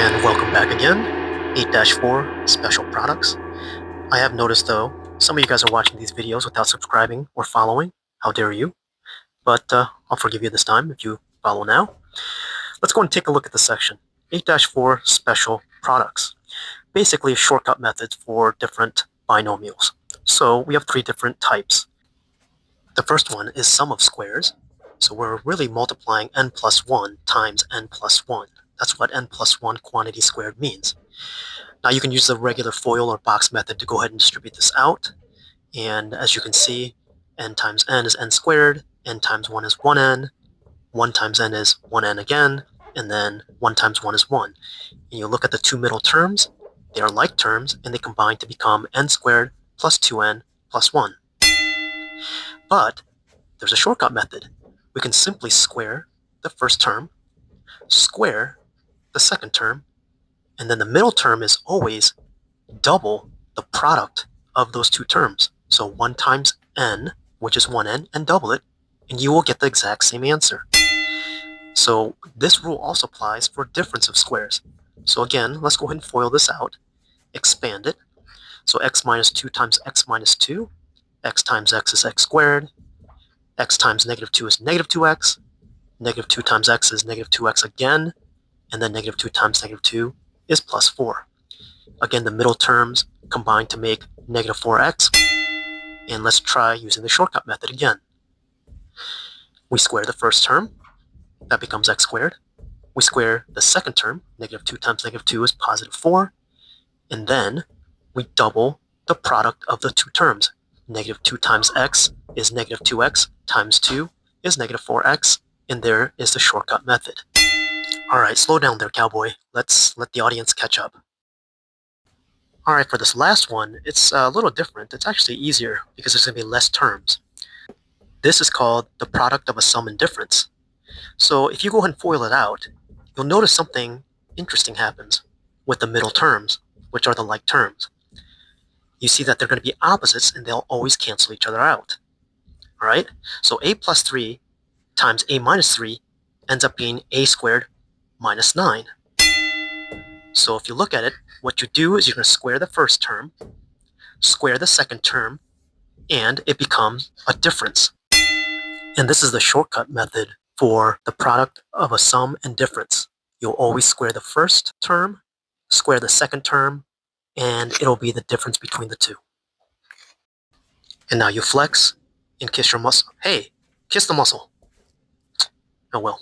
And welcome back again, 8-4 Special Products. I have noticed though, some of you guys are watching these videos without subscribing or following. How dare you? But I'll forgive you this time if you follow now. Let's go and take a look at the section. 8-4 Special Products. Basically shortcut methods for different binomials. So we have three different types. The first one is sum of squares. So we're really multiplying n plus 1 times n plus 1. That's what n plus 1 quantity squared means. Now you can use the regular FOIL or box method to go ahead and distribute this out. And as you can see, n times n is n squared, n times 1 is 1n, 1 times n is 1n again, and then 1 times 1 is 1. And you look at the two middle terms, they are like terms, and they combine to become n squared plus 2n plus 1. But there's a shortcut method. We can simply square the first term, square the second term, and then the middle term is always double the product of those two terms. So 1 times n, which is 1n, and double it, and you will get the exact same answer. So this rule also applies for difference of squares. So again, let's go ahead and FOIL this out, expand it. So x minus 2 times x minus 2, x times x is x squared, x times negative 2 is negative 2x, negative 2 times x is negative 2x again, and then negative 2 times negative 2 is plus 4. Again, the middle terms combine to make negative 4x, and let's try using the shortcut method again. We square the first term, that becomes x squared. We square the second term, negative 2 times negative 2 is positive 4, and then we double the product of the two terms. Negative 2 times x is negative 2x times 2 is negative 4x, and there is the shortcut method. Alright, slow down there, cowboy. Let's let the audience catch up. Alright, for this last one, it's a little different. It's actually easier because there's going to be less terms. This is called the product of a sum and difference. So if you go ahead and FOIL it out, you'll notice something interesting happens with the middle terms, which are the like terms. You see that they're going to be opposites and they'll always cancel each other out. Alright, so a plus 3 times a minus 3 ends up being a squared minus 9. So if you look at it, what you do is you're going to square the first term, square the second term, and it becomes a difference. And this is the shortcut method for the product of a sum and difference. You'll always square the first term, square the second term, and it'll be the difference between the two. And now you flex and kiss your muscle. Hey, kiss the muscle. Oh well.